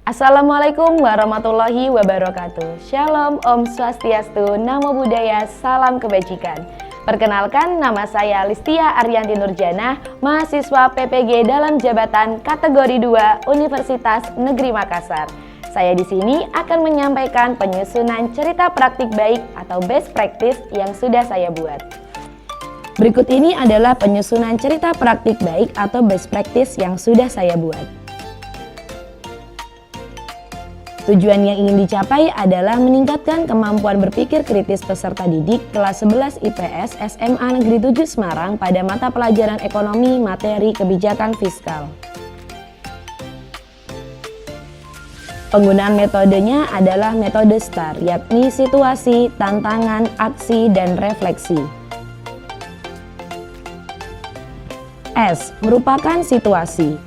Assalamualaikum warahmatullahi wabarakatuh. Shalom, Om Swastiastu, Namo Buddhaya, salam kebajikan. Perkenalkan, nama saya Listia Ariyanti Nurjana, mahasiswa PPG dalam jabatan kategori 2 Universitas Negeri Makassar. Saya di sini akan menyampaikan penyusunan cerita praktik baik atau best practice yang sudah saya buat. Berikut ini adalah penyusunan cerita praktik baik atau best practice yang sudah saya buat. Tujuan yang ingin dicapai adalah meningkatkan kemampuan berpikir kritis peserta didik kelas 11 IPS SMA Negeri 7 Semarang pada mata pelajaran ekonomi materi kebijakan fiskal. Penggunaan metodenya adalah metode STAR, yakni situasi, tantangan, aksi, dan refleksi. S. Merupakan situasi.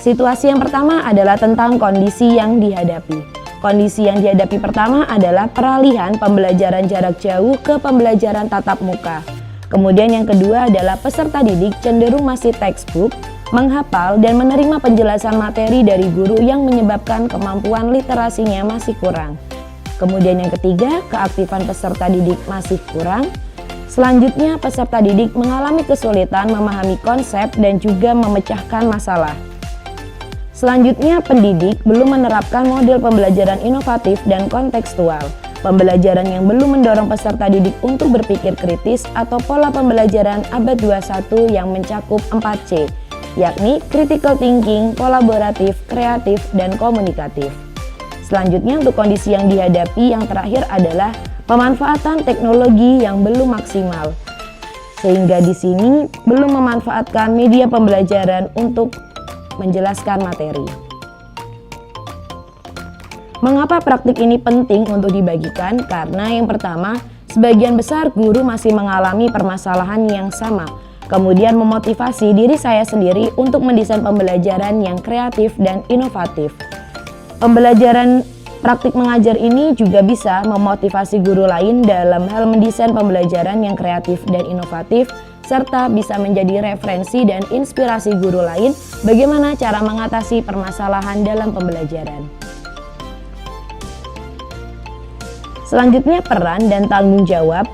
Situasi yang pertama adalah tentang kondisi yang dihadapi. Kondisi yang dihadapi pertama adalah peralihan pembelajaran jarak jauh ke pembelajaran tatap muka. Kemudian yang kedua adalah peserta didik cenderung masih textbook, menghafal dan menerima penjelasan materi dari guru yang menyebabkan kemampuan literasinya masih kurang. Kemudian yang ketiga, keaktifan peserta didik masih kurang. Selanjutnya, peserta didik mengalami kesulitan memahami konsep dan juga memecahkan masalah. Selanjutnya, pendidik belum menerapkan model pembelajaran inovatif dan kontekstual, pembelajaran yang belum mendorong peserta didik untuk berpikir kritis atau pola pembelajaran abad 21 yang mencakup 4C, yakni critical thinking, kolaboratif, kreatif, dan komunikatif. Selanjutnya, untuk kondisi yang dihadapi yang terakhir adalah pemanfaatan teknologi yang belum maksimal, sehingga di sini belum memanfaatkan media pembelajaran untuk menjelaskan materi. Mengapa praktik ini penting untuk dibagikan? Karena yang pertama, sebagian besar guru masih mengalami permasalahan yang sama. Kemudian memotivasi diri saya sendiri untuk mendesain pembelajaran yang kreatif dan inovatif. Pembelajaran praktik mengajar ini juga bisa memotivasi guru lain dalam hal mendesain pembelajaran yang kreatif dan inovatif, serta bisa menjadi referensi dan inspirasi guru lain bagaimana cara mengatasi permasalahan dalam pembelajaran. Selanjutnya, peran dan tanggung jawab.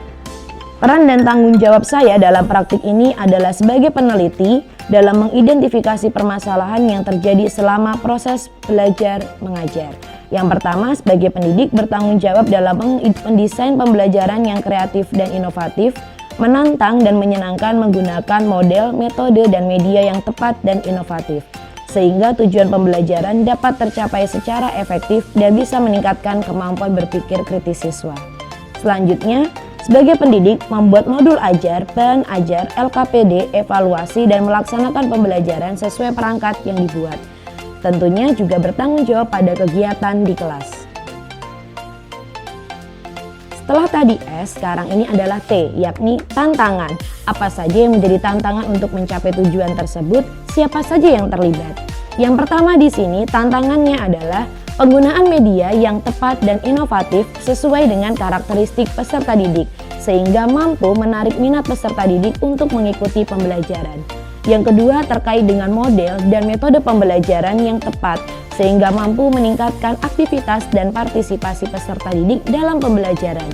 Peran dan tanggung jawab saya dalam praktik ini adalah sebagai peneliti dalam mengidentifikasi permasalahan yang terjadi selama proses belajar mengajar. Yang pertama, sebagai pendidik bertanggung jawab dalam mendesain pembelajaran yang kreatif dan inovatif, menantang dan menyenangkan menggunakan model, metode, dan media yang tepat dan inovatif, sehingga tujuan pembelajaran dapat tercapai secara efektif dan bisa meningkatkan kemampuan berpikir kritis siswa. Selanjutnya, sebagai pendidik membuat modul ajar, bahan ajar, LKPD, evaluasi, dan melaksanakan pembelajaran sesuai perangkat yang dibuat. Tentunya juga bertanggung jawab pada kegiatan di kelas. Setelah tadi S, sekarang ini adalah T, yakni tantangan. Apa saja yang menjadi tantangan untuk mencapai tujuan tersebut? Siapa saja yang terlibat? Yang pertama di sini tantangannya adalah penggunaan media yang tepat dan inovatif sesuai dengan karakteristik peserta didik, sehingga mampu menarik minat peserta didik untuk mengikuti pembelajaran. Yang kedua terkait dengan model dan metode pembelajaran yang tepat, sehingga mampu meningkatkan aktivitas dan partisipasi peserta didik dalam pembelajaran.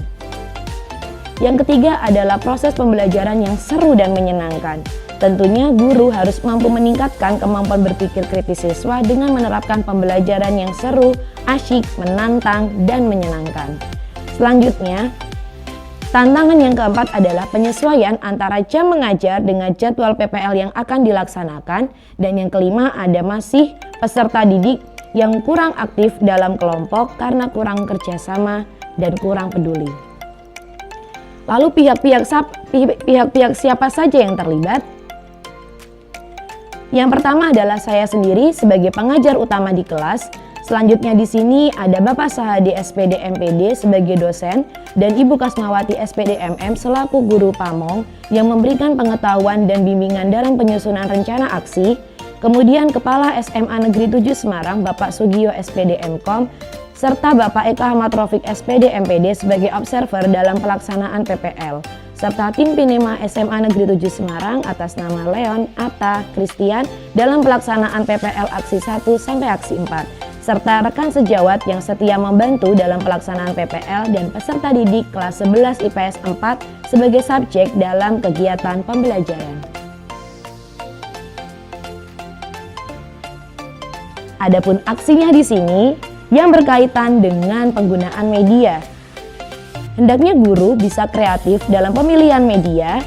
Yang ketiga adalah proses pembelajaran yang seru dan menyenangkan. Tentunya guru harus mampu meningkatkan kemampuan berpikir kritis siswa dengan menerapkan pembelajaran yang seru, asyik, menantang, dan menyenangkan. Selanjutnya, tantangan yang keempat adalah penyesuaian antara jam mengajar dengan jadwal PPL yang akan dilaksanakan. Dan yang kelima ada masih peserta didik yang kurang aktif dalam kelompok karena kurang kerjasama dan kurang peduli. Lalu pihak-pihak siapa saja yang terlibat? Yang pertama adalah saya sendiri sebagai pengajar utama di kelas. Selanjutnya di sini ada Bapak Sahadi SPD MPD sebagai dosen dan Ibu Kasmawati SPD MM selaku guru pamong yang memberikan pengetahuan dan bimbingan dalam penyusunan rencana aksi. Kemudian Kepala SMA Negeri 7 Semarang Bapak Sugio SPD MKOM serta Bapak Eka Ahmad Rafiq SPD MPD sebagai observer dalam pelaksanaan PPL, serta tim Pinema SMA Negeri 7 Semarang atas nama Leon, Atta, Christian dalam pelaksanaan PPL Aksi 1 sampai Aksi 4, serta rekan sejawat yang setia membantu dalam pelaksanaan PPL dan peserta didik kelas 11 IPS 4 sebagai subjek dalam kegiatan pembelajaran. Adapun aksinya di sini yang berkaitan dengan penggunaan media. Hendaknya guru bisa kreatif dalam pemilihan media.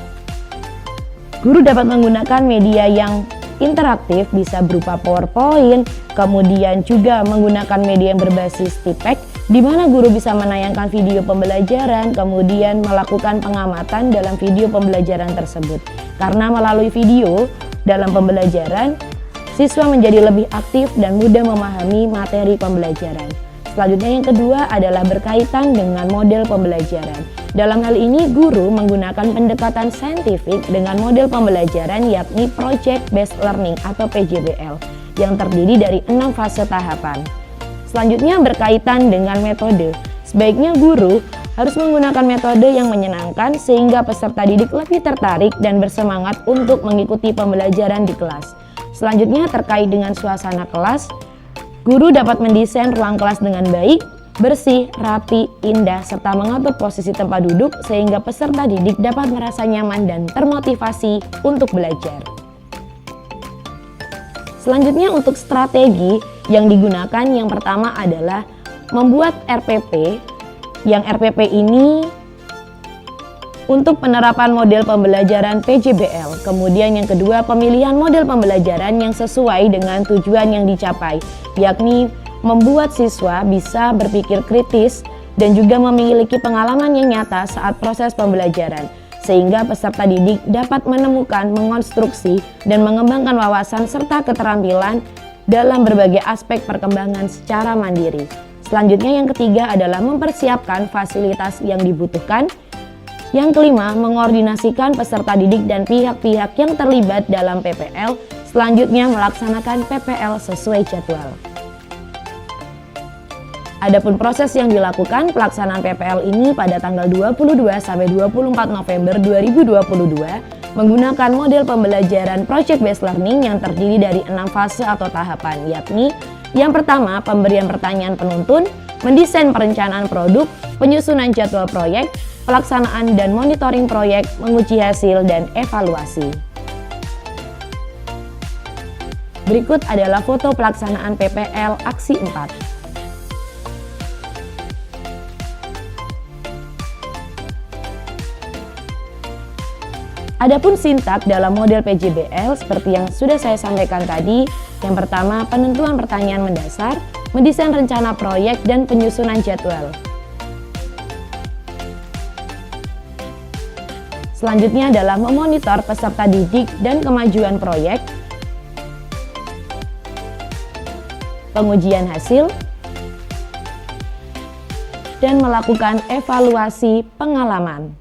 Guru dapat menggunakan media yang interaktif, bisa berupa PowerPoint, kemudian juga menggunakan media yang berbasis tipek, di mana guru bisa menayangkan video pembelajaran, kemudian melakukan pengamatan dalam video pembelajaran tersebut. Karena melalui video dalam pembelajaran, siswa menjadi lebih aktif dan mudah memahami materi pembelajaran. Selanjutnya yang kedua adalah berkaitan dengan model pembelajaran. Dalam hal ini guru menggunakan pendekatan saintifik dengan model pembelajaran yakni Project Based Learning atau PJBL yang terdiri dari 6 fase tahapan. Selanjutnya berkaitan dengan metode. Sebaiknya guru harus menggunakan metode yang menyenangkan sehingga peserta didik lebih tertarik dan bersemangat untuk mengikuti pembelajaran di kelas. Selanjutnya terkait dengan suasana kelas, guru dapat mendesain ruang kelas dengan baik, bersih, rapi, indah, serta mengatur posisi tempat duduk sehingga peserta didik dapat merasa nyaman dan termotivasi untuk belajar. Selanjutnya untuk strategi yang digunakan yang pertama adalah membuat RPP, yang RPP ini untuk penerapan model pembelajaran PJBL. Kemudian yang kedua, pemilihan model pembelajaran yang sesuai dengan tujuan yang dicapai, yakni membuat siswa bisa berpikir kritis dan juga memiliki pengalaman yang nyata saat proses pembelajaran, sehingga peserta didik dapat menemukan, mengonstruksi, dan mengembangkan wawasan serta keterampilan dalam berbagai aspek perkembangan secara mandiri. Selanjutnya yang ketiga adalah mempersiapkan fasilitas yang dibutuhkan. Yang kelima, mengordinasikan peserta didik dan pihak-pihak yang terlibat dalam PPL, selanjutnya melaksanakan PPL sesuai jadwal. Adapun proses yang dilakukan pelaksanaan PPL ini pada tanggal 22 sampai 24 November 2022 menggunakan model pembelajaran Project Based Learning yang terdiri dari 6 fase atau tahapan, yakni yang pertama, pemberian pertanyaan penuntun, mendesain perencanaan produk, penyusunan jadwal proyek, pelaksanaan dan monitoring proyek, menguji hasil, dan evaluasi. Berikut adalah foto pelaksanaan PPL Aksi 4. Adapun sintak dalam model PJBL seperti yang sudah saya sampaikan tadi, yang pertama penentuan pertanyaan mendasar, mendesain rencana proyek, dan penyusunan jadwal. Selanjutnya adalah memonitor peserta didik dan kemajuan proyek, pengujian hasil, dan melakukan evaluasi pengalaman.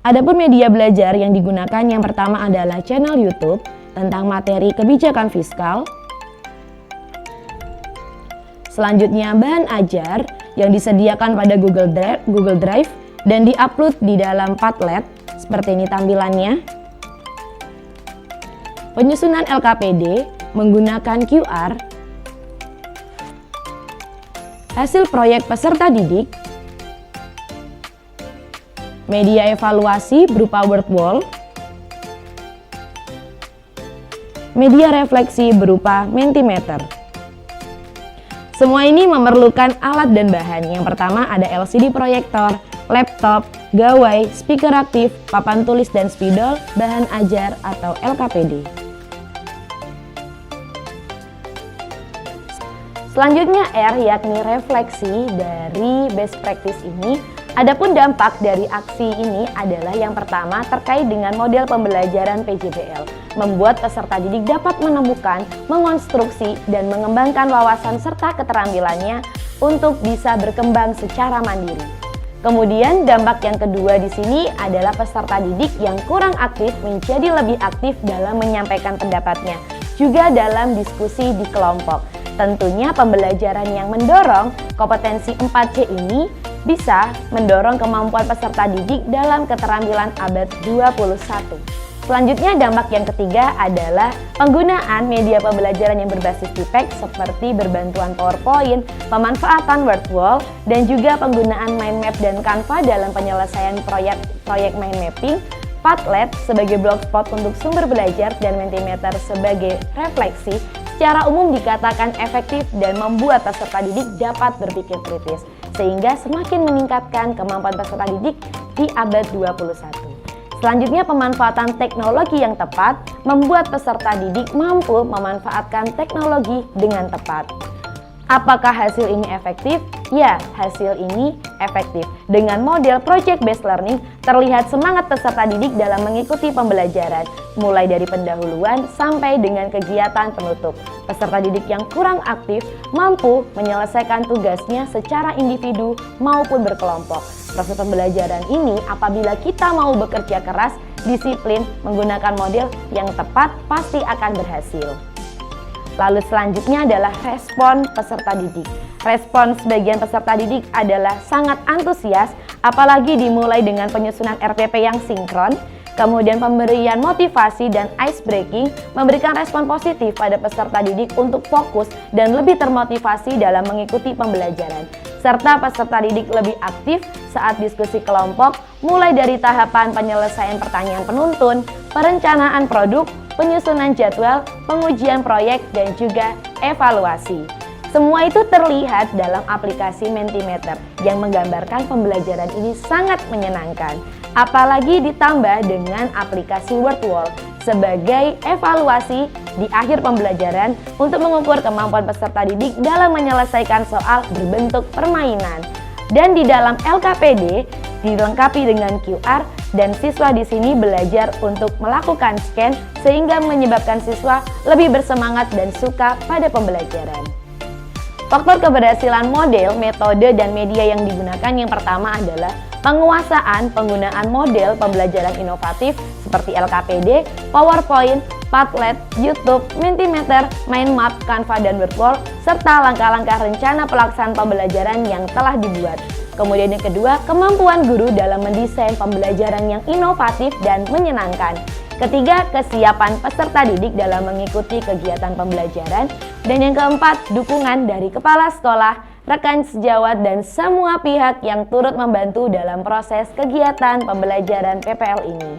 Adapun media belajar yang digunakan yang pertama adalah channel YouTube tentang materi kebijakan fiskal. Selanjutnya bahan ajar yang disediakan pada Google Drive dan diupload di dalam Padlet, seperti ini tampilannya. Penyusunan LKPD menggunakan QR, hasil proyek peserta didik, media evaluasi berupa word wall, media refleksi berupa Mentimeter. Semua ini memerlukan alat dan bahan. Yang pertama ada LCD proyektor, laptop, gawai, speaker aktif, papan tulis dan spidol, bahan ajar atau LKPD. Selanjutnya R yakni refleksi dari best practice ini. Adapun dampak dari aksi ini adalah yang pertama terkait dengan model pembelajaran PJBL, membuat peserta didik dapat menemukan, mengonstruksi, dan mengembangkan wawasan serta keterampilannya untuk bisa berkembang secara mandiri. Kemudian dampak yang kedua di sini adalah peserta didik yang kurang aktif menjadi lebih aktif dalam menyampaikan pendapatnya, juga dalam diskusi di kelompok. Tentunya pembelajaran yang mendorong kompetensi 4C ini bisa mendorong kemampuan peserta didik dalam keterampilan abad 21. Selanjutnya dampak yang ketiga adalah penggunaan media pembelajaran yang berbasis TPEG seperti berbantuan PowerPoint, pemanfaatan Word Wall, dan juga penggunaan mind map dan Canva dalam penyelesaian proyek mind mapping, Padlet sebagai blogspot untuk sumber belajar, dan Mentimeter sebagai refleksi secara umum dikatakan efektif dan membuat peserta didik dapat berpikir kritis, sehingga semakin meningkatkan kemampuan peserta didik di abad 21. Selanjutnya, pemanfaatan teknologi yang tepat membuat peserta didik mampu memanfaatkan teknologi dengan tepat. Apakah hasil ini efektif? Ya, hasil ini efektif. Dengan model project based learning, terlihat semangat peserta didik dalam mengikuti pembelajaran, mulai dari pendahuluan sampai dengan kegiatan penutup. Peserta didik yang kurang aktif mampu menyelesaikan tugasnya secara individu maupun berkelompok. Proses pembelajaran ini, apabila kita mau bekerja keras, disiplin, menggunakan model yang tepat, pasti akan berhasil. Lalu selanjutnya adalah respon peserta didik. Respon sebagian peserta didik adalah sangat antusias, apalagi dimulai dengan penyusunan RPP yang sinkron, kemudian pemberian motivasi dan ice breaking, memberikan respon positif pada peserta didik untuk fokus dan lebih termotivasi dalam mengikuti pembelajaran. Serta peserta didik lebih aktif saat diskusi kelompok, mulai dari tahapan penyelesaian pertanyaan penuntun, perencanaan produk, penyusunan jadwal, pengujian proyek, dan juga evaluasi. Semua itu terlihat dalam aplikasi Mentimeter yang menggambarkan pembelajaran ini sangat menyenangkan. Apalagi ditambah dengan aplikasi Word Wall sebagai evaluasi di akhir pembelajaran untuk mengukur kemampuan peserta didik dalam menyelesaikan soal berbentuk permainan. Dan di dalam LKPD dilengkapi dengan QR, dan siswa di sini belajar untuk melakukan scan sehingga menyebabkan siswa lebih bersemangat dan suka pada pembelajaran. Faktor keberhasilan model, metode, dan media yang digunakan yang pertama adalah penguasaan penggunaan model pembelajaran inovatif seperti LKPD, PowerPoint, Padlet, YouTube, Mentimeter, Mind Map, Canva, dan Word Wall, serta langkah-langkah rencana pelaksanaan pembelajaran yang telah dibuat. Kemudian yang kedua, kemampuan guru dalam mendesain pembelajaran yang inovatif dan menyenangkan. Ketiga, kesiapan peserta didik dalam mengikuti kegiatan pembelajaran. Dan yang keempat, dukungan dari kepala sekolah, rekan sejawat, dan semua pihak yang turut membantu dalam proses kegiatan pembelajaran PPL ini.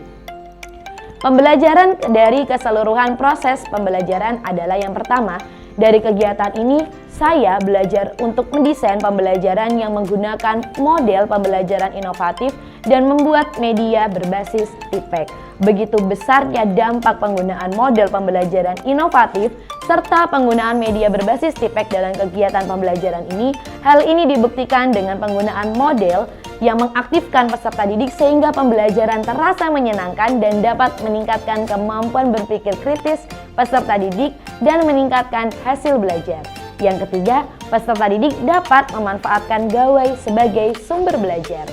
Pembelajaran dari keseluruhan proses pembelajaran adalah yang pertama, dari kegiatan ini saya belajar untuk mendesain pembelajaran yang menggunakan model pembelajaran inovatif dan membuat media berbasis TPEG. Begitu besarnya dampak penggunaan model pembelajaran inovatif serta penggunaan media berbasis TPEG dalam kegiatan pembelajaran ini. Hal ini dibuktikan dengan penggunaan model yang mengaktifkan peserta didik sehingga pembelajaran terasa menyenangkan dan dapat meningkatkan kemampuan berpikir kritis peserta didik dan meningkatkan hasil belajar. Yang ketiga, peserta didik dapat memanfaatkan gawai sebagai sumber belajar.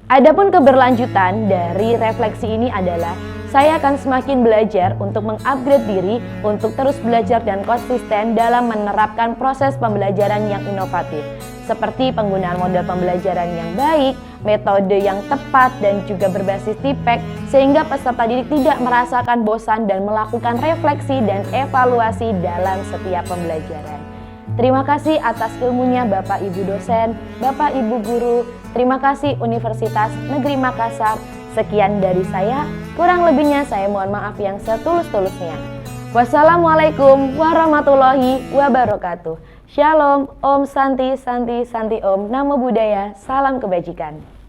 Adapun keberlanjutan dari refleksi ini adalah saya akan semakin belajar untuk mengupgrade diri untuk terus belajar dan konsisten dalam menerapkan proses pembelajaran yang inovatif, seperti penggunaan model pembelajaran yang baik, metode yang tepat, dan juga berbasis TPEG, sehingga peserta didik tidak merasakan bosan dan melakukan refleksi dan evaluasi dalam setiap pembelajaran. Terima kasih atas ilmunya Bapak Ibu dosen, Bapak Ibu guru. Terima kasih Universitas Negeri Makassar. Sekian dari saya, kurang lebihnya saya mohon maaf yang setulus-tulusnya. Wassalamualaikum warahmatullahi wabarakatuh. Shalom, Om Santi, Santi, Santi Om, Namo Buddhaya, salam kebajikan.